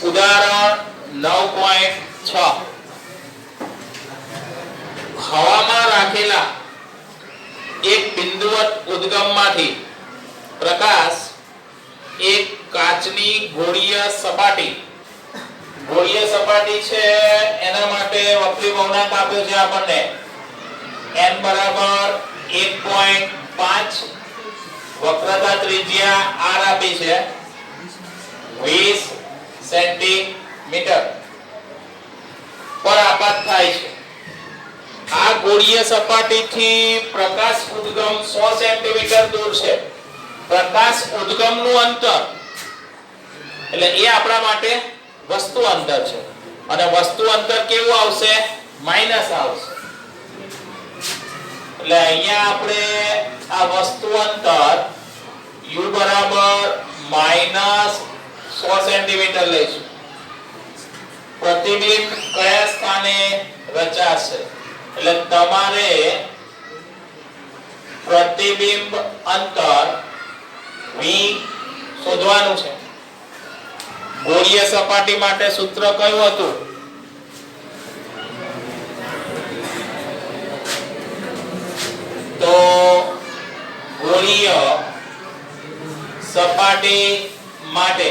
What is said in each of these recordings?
ઉદાહરણ 9.6 હવામાં રાખેલા એક બિંદુવત ઉદ્ગમમાંથી પ્રકાશ એક કાચની ગોળીય સપાટી છે એના માટે વક્રી ભવનાંક આપ્યો છે આપણને n બરાબર 1.5 વક્રતા ત્રિજ્યા r આપી છે 20 સેન્ટીમીટર પર આપાત થાય છે. આ ગોળીય સપાટીથી પ્રકાશ ઉદ્ગમ 100 સેન્ટીમીટર દૂર છે. પ્રકાશ ઉદ્ગમનું અંતર એટલે એ આપણા માટે વસ્તુ અંતર છે અને વસ્તુ અંતર કેવું આવશે માઈનસ આવશે. એટલે અહીંયા આપણે આ વસ્તુ અંતર u બરાબર -100 સેન્ટીમીટર લઈશું. પ્રતિબિંબ કયા સ્થાને રચાશે એટલે તમારે પ્રતિબિંબ અંતર v શોધવાનું છે. ગોળીય સપાટી માટે સૂત્ર કયું હતું? તો ગોળીય સપાટી માટે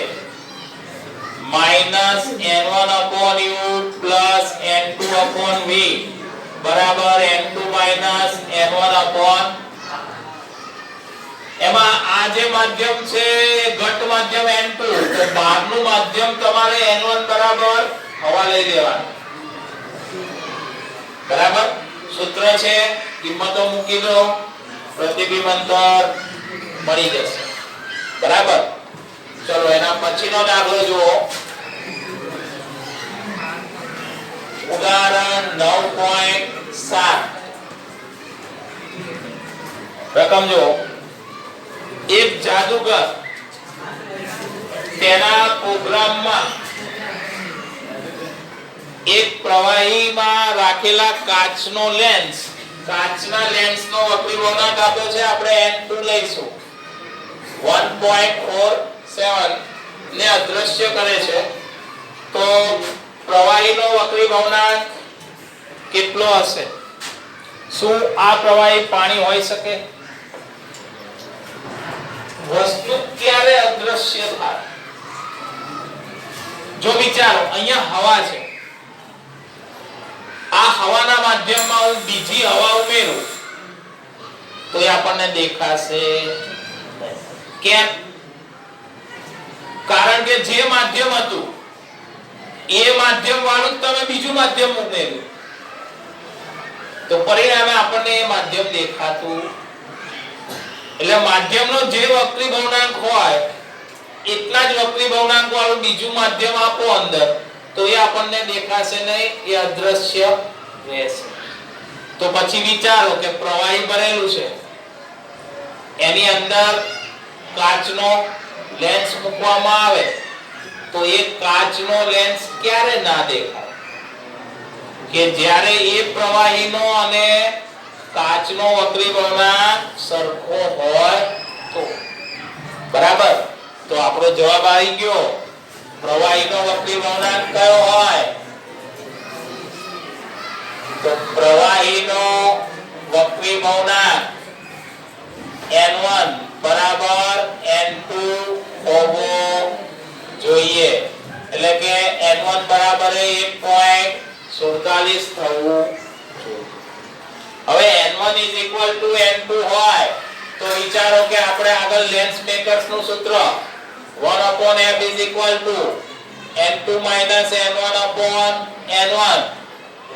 -n1/u n2/v બરાબર n2 n1/. એમાં આ જે માધ્યમ છે ઘટ માધ્યમ n2 તો બહારનું માધ્યમ તમારે n1 બરાબર હવા લઈ લેવાનું. બરાબર સૂત્ર છે કિંમતો મૂકી દો પ્રતિબિંબ અંતર મળી જશે. બરાબર ચલો એના પછીનો દાખલો જુઓ. ઉદાહરણ 9.7 રકમ જુઓ. એક જાદુગર તેના પ્રોગ્રામમાં એક પ્રવાહીમાં રાખેલા કાચના લેન્સનો વક્રી ભવનાંક આપ્યો છે. આપણે n2 લઈશું 1.47 ને અદૃશ્ય કરે છે. તો પ્રવાહીનો વક્રી ભવનાંક કેટલો હશે? શું આ પ્રવાહી પાણી હોઈ શકે? વસ્તુ ક્યારે અદૃશ્ય થાય? જો વિચારો અહીંયા હવા છે. આ હવાના માધ્યમમાં હું બીજી હવા ઉમેરું તો એ આપણને દેખાશે. કેમ? કારણ કે જે માધ્યમ હતું એ માધ્યમ વાળું તમે બીજું માધ્યમ ઉમેર્યું તો પરિણામે આપણને એ માધ્યમ દેખાતું. એટલે માધ્યમનો જે વક્રી ભવનાંક હોય એટલા જ વક્રી ભવનાંક વાળું બીજું માધ્યમ આપો અંદર તો એ આપણને દેખાશે નહીં, એ અદૃશ્ય રહેશે. તો પછી વિચારો કે પ્રવાહી ભરેલું છે એની અંદર કાચનો લેન્સ મૂકવામાં આવે તો એ કાચનો લેન્સ ક્યારે ના દેખાય? કે જ્યારે એ પ્રવાહીનો અને કાચનો વક્રી ભવનાંક સરખો હોય તો. બરાબર તો આપણો જવાબ આવી ગયો. પ્રવાહીનો વક્રી ભવનાંક કયો હોય? તો પ્રવાહીનો વક્રી ભવનાંક n1 બરાબર n2 હોવો જોઈએ. એટલે કે n1 બરાબર 1.47 થવું જોઈએ. હવે n1 n2 હોય તો વિચારો કે આપણે આગળ લેન્સ મેકર્સ નું સૂત્ર 1/f n2 n1/n1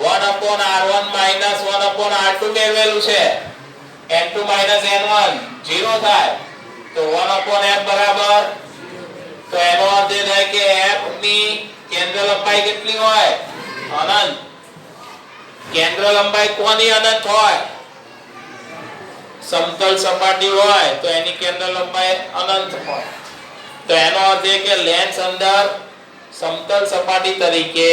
1/r1 1/r2 મેળવેલું છે. n2 n1 0 થાય તો 1/f બરાબર. તો એનો અર્થ એ થાય કે f ની કેન્દ્ર લંબાઈ કેટલી હોય? અનંત. કેન્દ્ર લંબાઈ કોની અનંત હોય? સમતલ સપાટી હોય તો એની કેન્દ્ર લંબાઈ અનંત હોય. તો એનો અર્થ એ કે લેન્સ અંદર સમતલ સપાટી તરીકે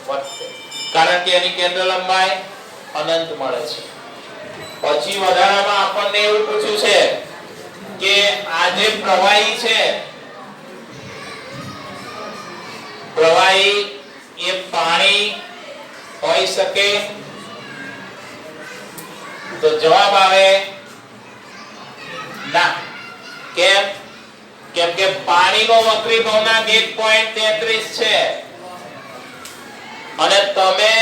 વર્તે કારણ કે એની કેન્દ્ર લંબાઈ અનંત મળે છે. પછી વધારામાં આપણને એવું પૂછ્યું છે કે આ જે પ્રવાહી છે પ્રવાહી એ પાણી હોઈ શકે? તો જવાબ આવે ના. કેમ? કેમ કે પાણીનો વક્રીભવનાંક 1.33 છે અને તમે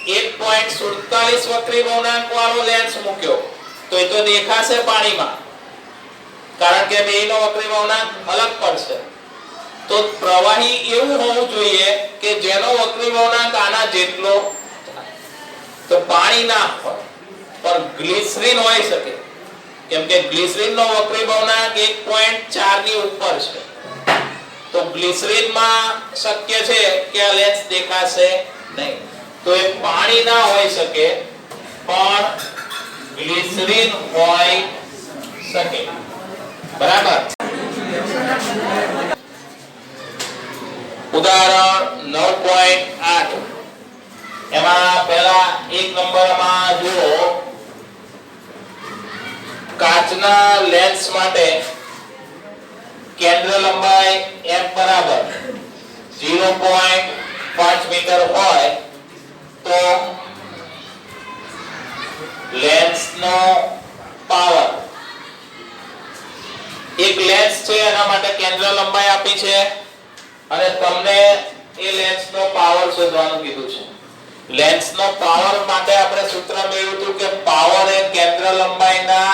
1.47 વક્રીભવનાંક વાળો લેન્સ મૂક્યો તો એ તો દેખાશે પાણીમાં, કારણ કે બેયનો વક્રીભવનાંક અલગ પડશે. તો પ્રવાહી એવું હોવું જોઈએ કે જેનો વક્રીભવનાંક આના જેટલો, તો પાણી ના હોય પણ ગ્લિસરીન હોઈ શકે, કેમ કે ગ્લિસરીનનો વક્રીભવનાંક 1.4 ની ઉપર છે. તો ગ્લિસરીનમાં શક્ય છે કે આ લેન્સ દેખાશે નહીં. તો એ પાણી ના હોઈ શકે પણ ગ્લિસરીન હોઈ શકે. બરાબર. ઉદાહરણ 9.8 એમાં પહેલા એક નંબરમાં જુઓ, કાચના લેન્સ માટે કેન્દ્ર લંબાઈ f બરાબર 0.5 મીટર હોય તો લેન્સનો પાવર, એક લેન્સ છે એના માટે કેન્દ્ર લંબાઈ આપી છે અને તમને એ લેન્સનો પાવર શોધવાનું કીધું છે. લેન્સનો પાવર માટે આપણે સૂત્ર મેળવ્યું હતું કે પાવર એ કેન્દ્ર લંબાઈના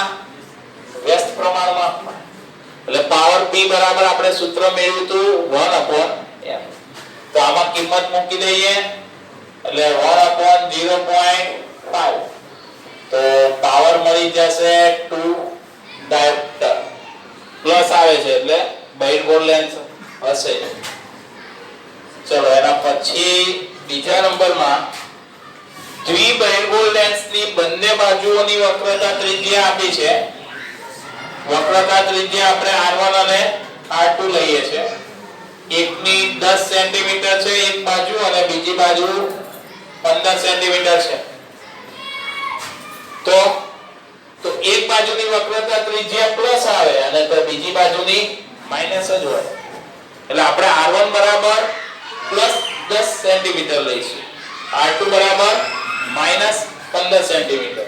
વ્યસ્ત પ્રમાણમાં, એટલે પાવર p બરાબર આપણે સૂત્ર મેળવ્યું હતું 1/m. તો આમાં કિંમત મૂકી દઈએ એટલે 1/0.5, તો પાવર મળી જશે 2 ડાયોપ્ટર. પ્લસ આવે છે એટલે બહિર્ગોળ લેન્સ હશે. ચલો એના પછી બીજા નંબરમાં દ્વિબહિર્ગોળ લેન્સની બંને બાજુઓની વક્રતા ત્રિજ્યા આપી છે. વક્રતા ત્રિજ્યા આપણે R1 અને R2 લઈએ છે. એકની 10 સેન્ટીમીટર છે એક બાજુ અને બીજી બાજુ 15 સેન્ટીમીટર છે. તો એક બાજુની વક્રતા ત્રિજ્યા પ્લસ આવે અને તો બીજી બાજુની માઈનસ જ હોય. એટલે આપણે R1 બરાબર પ્લસ 10 સેન્ટીમીટર લઈશું, R2 બરાબર માઈનસ 15 સેન્ટીમીટર.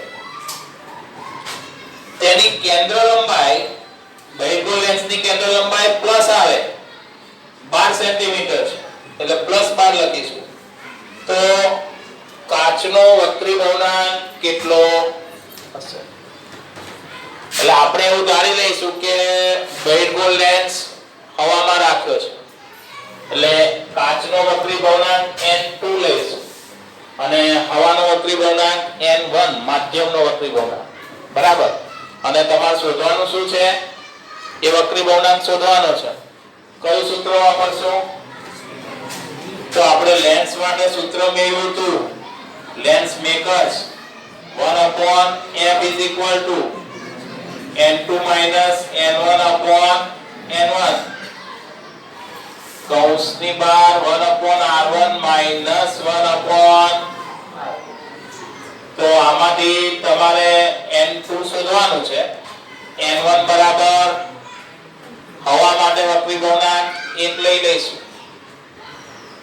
તેની કેન્દ્ર લંબાઈ, બહિર્ગોળ લેન્સની કેન્દ્ર લંબાઈ પ્લસ આવે 12 સેન્ટીમીટર છે એટલે પ્લસ 12 લખીશું. તો કાચનો વક્રીભવનાંક કેટલો હશે? એટલે આપણે એવું ધારી લઈશું કે બહિર્ગોળ લેન્સ હવામાં રાખ્યો છે એટલે કાચનો વક્રીભવનાંક n2 લઈશું અને હવાનો વક્રીભવનાંક n1, માધ્યમનો વક્રીભવનાંક. બરાબર. અને તમારે શોધવાનું શું છે? એ વક્રીભવનાંક શોધવાનો છે. કયું સૂત્ર વાપરશું? તો આપણે લેન્સ માટે સૂત્ર મેળવ્યું હતું, lens makers 1/f n2 n1/n1 કૌંસની બહાર 1/r1 1/. તો આમાંથી તમારે n2 શોધવાનું છે. n1 બરાબર હવા માટે વક્રીભવનાંક 1 લઈ લઈશું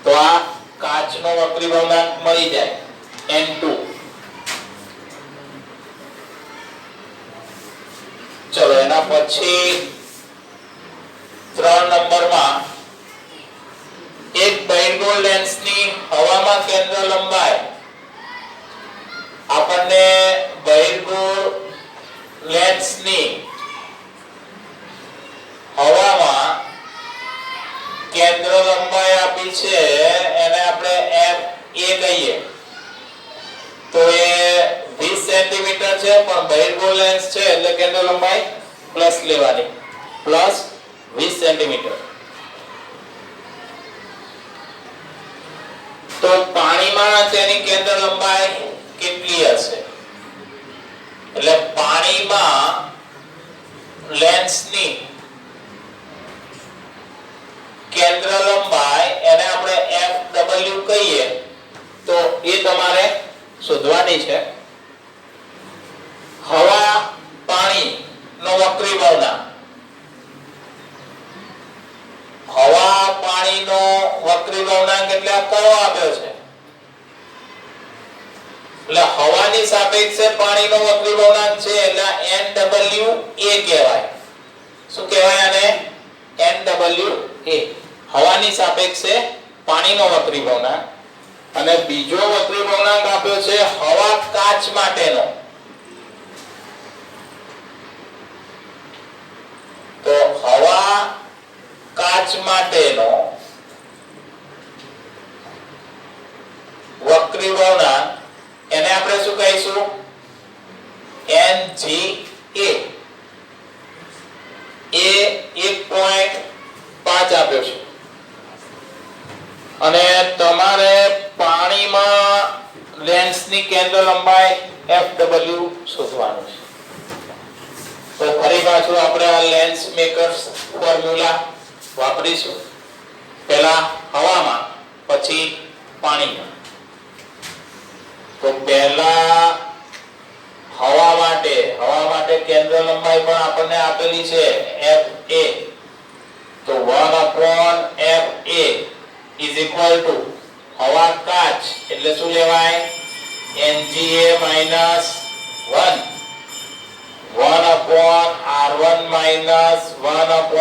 તો આ કાચનો વક્રીભવનાંક મળી જાય n2. ચલો એના પછી 3 નંબરમાં એક બહિર્ગોળ લેન્સની હવામાં કેન્દ્ર લંબાઈ આપણને બહિર્ગોળ લેન્સની હવામાં કેન્દ્ર લંબાઈ આપી છે એને આપણે f a કહીએ. તો એ 20 સેન્ટીમીટર છે પણ બહિર્ગોળ લેન્સ છે એટલે કેન્દ્ર લંબાઈ પ્લસ લેવાની, પ્લસ 20 સેન્ટીમીટર. તો પાણીમાં તેની કેન્દ્ર લંબાઈ કેટલી હશે? એટલે પાણીમાં લેન્સની કેન્દ્ર લંબાઈ એને આપણે fw કહીએ તો એ તમારે શોધવાની છે. હવા પાણીનો વક્રીભવનાંક, હવા પાણીનો વક્રી ભવનાંક એટલે આ કયો આપ્યો છે, એટલે હવાની સાપેક્ષે પાણીનો વક્રી ભવનાંક છે એટલે NWA કહેવાય. શું કહેવાય આને? NWA. હવાની સાપેક્ષે પાણીનો વક્રી ભવનાંક. અને બીજો વક્રી ભવનાંક આપ્યો છે હવા કાચ માટેનો. તો હવા કાચ માટેનો વક્રી ભવનાંક એને આપણે શું કહીશું? NGA. એ 1.5 આપ્યો છે. અને તમારે પાણીમાં લેન્સની કેન્દ્ર લંબાઈ FW શોધવાનું છે. તો ફરી પાછું આપણે આ લેન્સ મેકર્સ ફોર્મ્યુલા વાપરીશું. પહેલા હવામાં, પછી પાણીમાં. તો પહેલા હવા માટે કેન્દ્ર લંબાઈ પણ આપણને આપેલી છે FA. તો 1/FA is equal to હવા કાચ એટલે શું લેવાય? NGA minus 1 1/R1 minus 1/R2.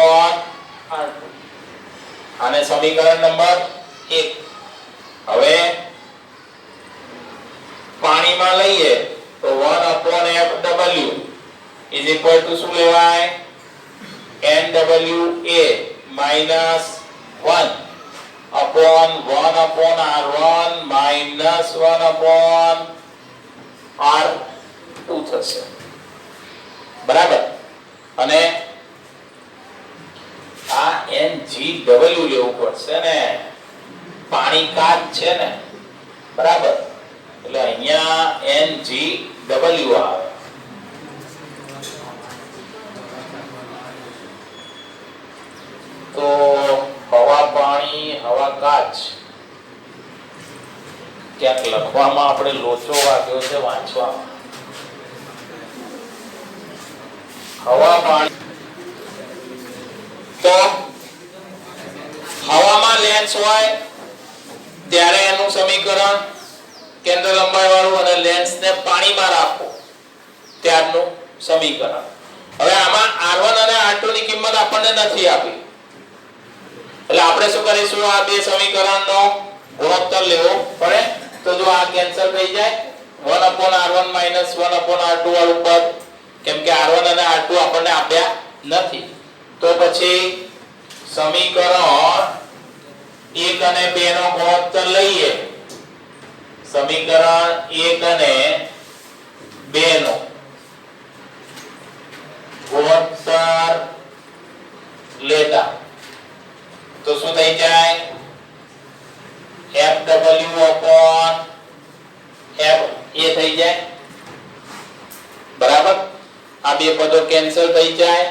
આને સમીકરણ નંબર 1. હવે પાણીમાં લઈએ તો 1/FW is equal to શું લેવાય? NWA minus 1/1/R1 minus 1/R2 થશે. બરાબર. અને આ NGW લેવું પડશે ને, પાણી કાચ છે ને, બરાબર. એટલે અહીંયા NGW આવે. તો હવા પાણી હવા કાચ ક્યાંક લખવામાં આપણે લોચો વાગ્યો છે વાંચવામાં. હવા પાણી. તો હવામાં લેન્સ હોય ત્યારે એનું સમીકરણ કેન્દ્ર લંબાઈ વાળું, અને લેન્સને પાણીમાં રાખો ત્યારનું સમીકરણ. હવે આમાં R1 અને R2 ની કિંમત આપણને નથી આપી, એટલે આપણે શું કરીશું? આ બે સમીકરણનો ગુણોત્તર લેવો પડે. તો જો આ કેન્સલ થઈ જાય, 1/R1 minus 1/R2 વાળું પદ, કેમ કે R1 અને R2 આપણને આપ્યા નથી. તો પછી સમીકરણ 1 અને 2 નો ગુણોત્તર લઈએ. સમીકરણ 1 અને 2 નો ગુણોત્તર લેતા તો શું થઈ જાય? FW/FA થઈ જાય. બરાબર. આ બે પદો કેન્સલ થઈ જાય.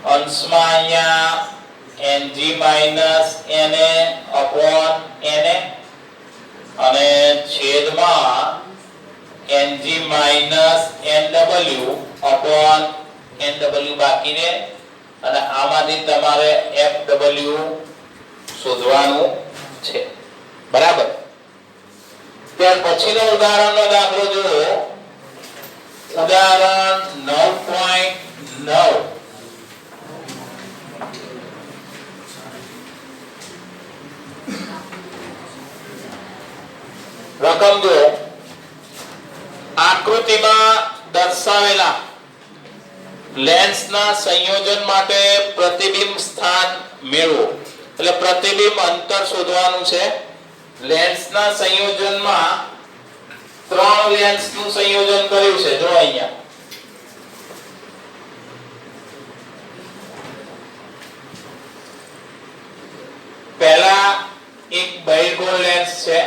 અંશમાં અહીંયા NG minus NA/NA અને છેદમાં NG minus NW/NW બાકી રહે. અને આમાંથી તમારે FW શોધવાનું છે. બરાબર. ત્યાર પછીનો ઉદાહરણનો દાખલો જુઓ. ઉદાહરણ 9.9. રકમ જો આકૃતિમાં દર્શાવેલા લેન્સના સંયોજન માટે પ્રતિબિંબ સ્થાન મેળવો. એટલે પ્રતિબિંબ અંતર શોધવાનું છે. લેન્સના સંયોજનમાં 3 લેન્સનું સંયોજન કર્યું છે. જો અહીંયા પહેલા એક બહિર્ગોળ લેન્સ છે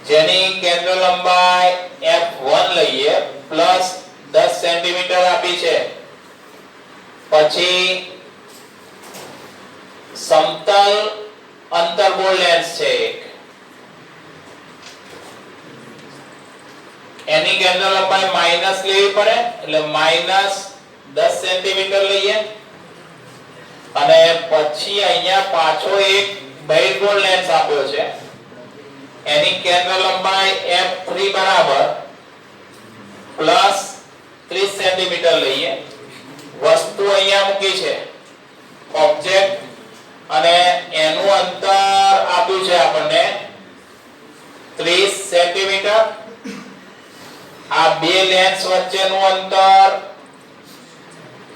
જેની કેન્દ્ર લંબાઈ f1 લઈએ પ્લસ 10 સેન્ટીમીટર આપી છે. પછી સમતલ અંતર્ગોળ લેન્સ છે એક, એની કેન્દ્ર લંબાઈ માઈનસ લેવી પડે એટલે માઈનસ 10 સેન્ટીમીટર લઈએ. અને પછી અહીંયા પાછો એક બહિર્ગોળ લેન્સ આપ્યો છે, એની કેન્દ્ર લંબાઈ f3 બરાબર પ્લસ 30 સેન્ટીમીટર લઈએ. વસ્તુ અહીંયા મૂકી છે ઓબ્જેક્ટ, અને એનું અંતર આપ્યું છે આપણને 30 સેન્ટીમીટર. આ બે લેન્સ વચ્ચેનું અંતર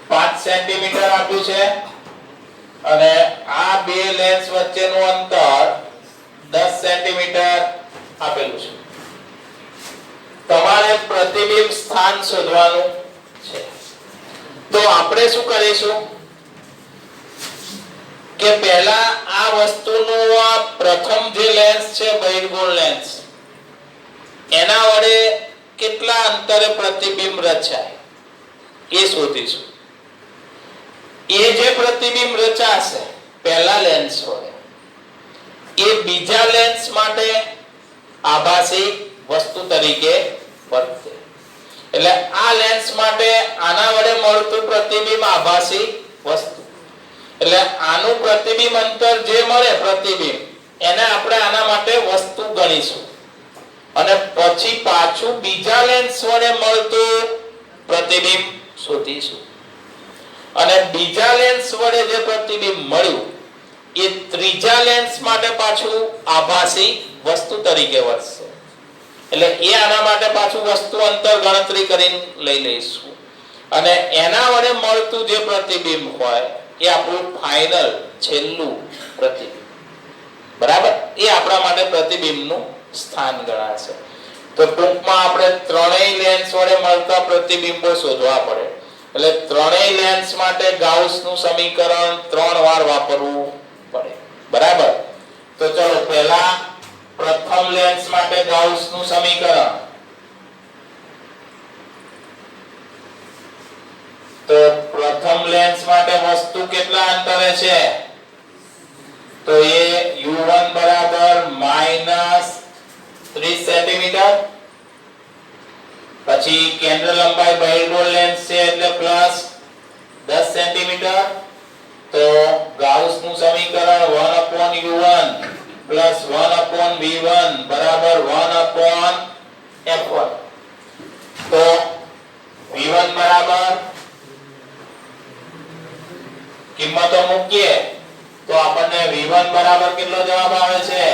5 સેન્ટીમીટર આપ્યું છે, અને આ બે લેન્સ વચ્ચેનું અંતર 10 સેન્ટીમીટર આપેલું છે. તમારે પ્રતિબિંબ સ્થાન શોધવાનું છે. તો આપણે શું કરીશું કે પહેલા આ વસ્તુનું આ પ્રથમ જે લેન્સ છે બહિર્ગોળ લેન્સ, એના વડે કેટલા અંતરે પ્રતિબિંબ રચાય એ શોધીશું. એ જે પ્રતિબિંબ રચાશે પહેલા લેન્સ વડે, એ બીજા લેન્સ માટે આભાસી વસ્તુ તરીકે વર્તે. એટલે આ લેન્સ માટે આના વડે મળતું પ્રતિબિંબ આભાસી વસ્તુ, એટલે આનું પ્રતિબિંબ અંતર જે મળે પ્રતિબિંબ, એને આપણે આના માટે વસ્તુ ગણીશું. અને પછી પાછું બીજા લેન્સ વડે મળતું પ્રતિબિંબ શોધીશું. અને બીજા લેન્સ વડે જે પ્રતિબિંબ મળ્યું એ ત્રીજા લેન્સ માટે પાછું આભાસી વસ્તુ તરીકે વર્તશે. એટલે એ આના માટે પાછું વસ્તુ અંતર ગણતરી કરીને લઈ લઈશું, અને એના વડે મળતું જે પ્રતિબિંબ હોય એ આપણું ફાઇનલ છેલ્લું પ્રતિબિંબ. બરાબર, એ આપણા માટે પ્રતિબિંબનું સ્થાન ગણાશે. તો ટૂંકમાં આપણે ત્રણેય લેન્સ વડે મળતા પ્રતિબિંબો શોધવા પડે. એટલે ત્રણેય લેન્સ માટે ગાઉસનું સમીકરણ 3 વાર વાપરવું પડે. બરાબર, તો ચલો પહેલા પ્રથમ લેન્સ માટે ગાઉસનું સમીકરણ. તો પ્રથમ લેન્સ માટે વસ્તુ કેટલા અંતરે છે? તો એ u1 બરાબર -30 સેન્ટીમીટર. પછી કેન્દ્ર લંબાઈ બહિર્ગોળ લેન્સ છે એટલે પ્લસ 10 સેન્ટીમીટર. તો ગાઉસનું સમીકરણ 1/u1 પ્લસ 1/v1 બરાબર 1/f1. તો v1 બરાબર કિંમતો મૂકીએ તો આપણને v1 બરાબર કેટલો જવાબ આવે છે?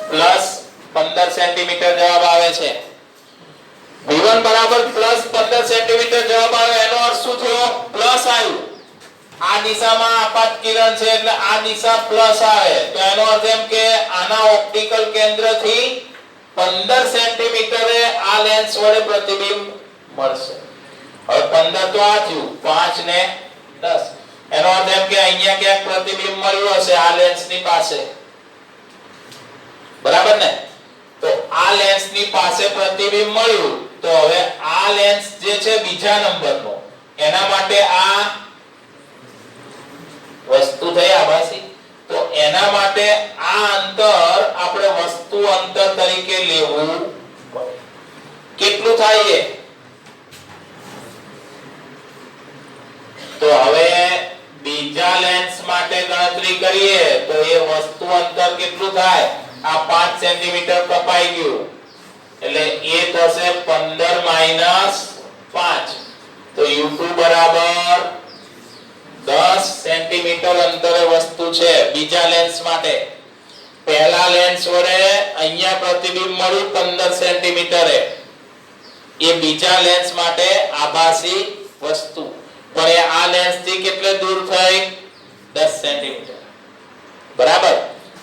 પ્લસ 15 સેન્ટીમીટર જવાબ આવે છે. v1 બરાબર પ્લસ 15 સેન્ટીમીટર જવાબ આવે, એનો અર્થ શું થયો? પ્લસ આવ્યું. આ દિશામાં આપાત કિરણ છે એટલે આ દિશા પ્લસ આવે, તો એનો અર્થ એમ કે આના ઓપ્ટિકલ કેન્દ્રથી 15 સેન્ટીમીટરે આ લેન્સ વડે પ્રતિબિંબ મળશે. હવે 15 તો આ થયું, 5 ને 10, એનો અર્થ એમ કે અહીંયા ક્યાંક પ્રતિબિંબ મળ્યું હશે આ લેન્સની પાસે. બરાબર ને? તો આ લેન્સની પાસે પ્રતિબિંબ મળ્યું, તો હવે આ લેન્સ જે છે બીજા નંબરનો, એના માટે આ વસ્તુ થઈ આભાસી. તો એના માટે આ અંતર આપણે વસ્તુ અંતર તરીકે લેવું પડે. કેટલું થાય એ? તો હવે બીજા લેન્સ માટે ગણતરી કરીએ તો એ વસ્તુ અંતર કેટલું થાય? આ 5 સેન્ટીમીટર કપાઈ ગયું એટલે એ થશે 15 - 5. તો u2 બરાબર 10 સેન્ટીમીટર અંતરે વસ્તુ છે બીજા લેન્સ માટે. પહેલા લેન્સ વડે અહીંયા પ્રતિબિંબ મળ્યું 15 સેન્ટીમીટરે, એ બીજા લેન્સ માટે આભાસી વસ્તુ, પણ એ આ લેન્સ થી કેટલે દૂર થઈ? 10 સેન્ટીમીટર. બરાબર,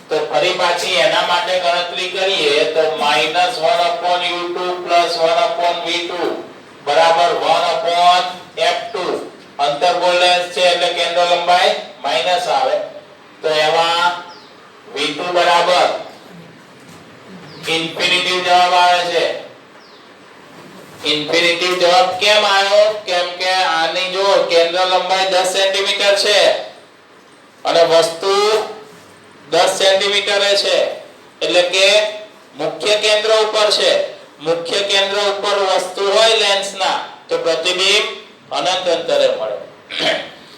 તો ફરી પાછી એના માટે ગણતરી કરીએ તો -1/u2 1/v2 બરાબર 1/f2. અંતર્ગોળ લેન્સ છે એટલે કેન્દ્ર લંબાઈ માઈનસ આવે, તો એમાં v2 બરાબર ઇન્ફિનિટિવ જવાબ આવે છે. ઇન્ફિનિટિવ જવાબ કેમ આવ્યો? કેમ કે આની જો કેન્દ્ર લંબાઈ 10 સેન્ટીમીટર છે અને વસ્તુ 10 સેન્ટીમીટરે છે, એટલે કે મુખ્ય કેન્દ્ર ઉપર છે. મુખ્ય કેન્દ્ર ઉપર વસ્તુ હોય લેન્સના તો પ્રતિબિંબ અનંત અંતરે મળે.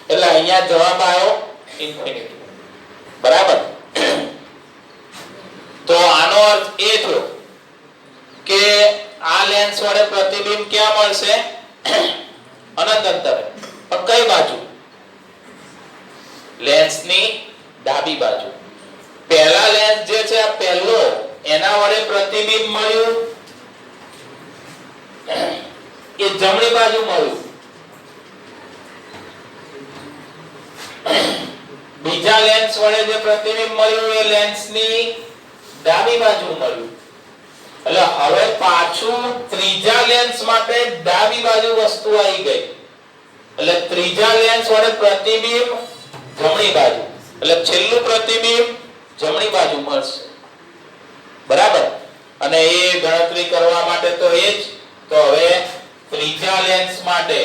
એટલે અહીંયા જવાબ આવ્યો ઇન્ફિનિટી. બરાબર. તો આનો અર્થ એ થયો કે આ લેન્સ વડે પ્રતિબિંબ ક્યાં મળશે? અનંત અંતરે. પણ કઈ બાજુ? લેન્સની ડાબી બાજુ. પહેલા લેન્સ જે છે આ પહેલો, એના વડે પ્રતિબિંબ મળ્યું એ જમણી બાજુ મળ્યું. બીજા લેન્સ વડે જે પ્રતિબિંબ મળ્યું એ લેન્સની ડાબી બાજુ મળ્યું. એટલે હવે પાછું ત્રીજા લેન્સ માટે ડાબી બાજુ વસ્તુ આવી ગઈ. એટલે ત્રીજા લેન્સ વડે પ્રતિબિંબ જમણી બાજુ. એટલે છેલ્લું પ્રતિબિંબ જમણી બાજુ મળશે. બરાબર. અને એ ગણતરી કરવા માટે તો એ જ. તો હવે ત્રીજા લેન્સ માટે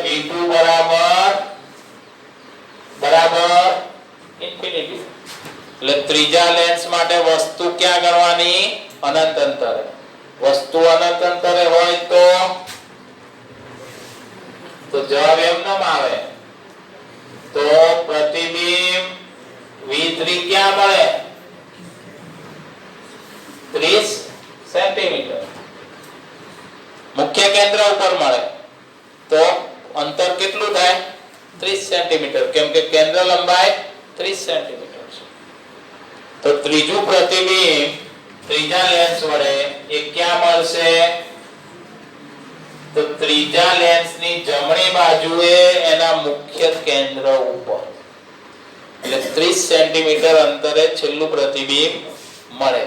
V2 બરાબર ઇન્ફિનિટી. એટલે ત્રીજા લેન્સ માટે વસ્તુ ક્યાં કરવાની? અનંત અંતરે. વસ્તુ અનંત અંતરે હોય તો જવાબ એમ ન આવે. તો પ્રતિબિંબ V3 ક્યાં મળે? 30 સેન્ટીમીટર. મુખ્ય કેન્દ્ર ઉપર મળે તો અંતર કેટલું થાય? 30 સેન્ટીમીટર. કેમ કે કેન્દ્ર લંબાઈ 30 સેન્ટીમીટર છે. તો ત્રીજું પ્રતિબિંબ ત્રીજા લેન્સ વડે એ ક્યાં મળશે? તો ત્રીજા લેન્સની જમણી બાજુએ એના મુખ્ય કેન્દ્ર ઉપર. એટલે 30 સેન્ટીમીટર અંતરે છેલ્લું પ્રતિબિંબ મળે.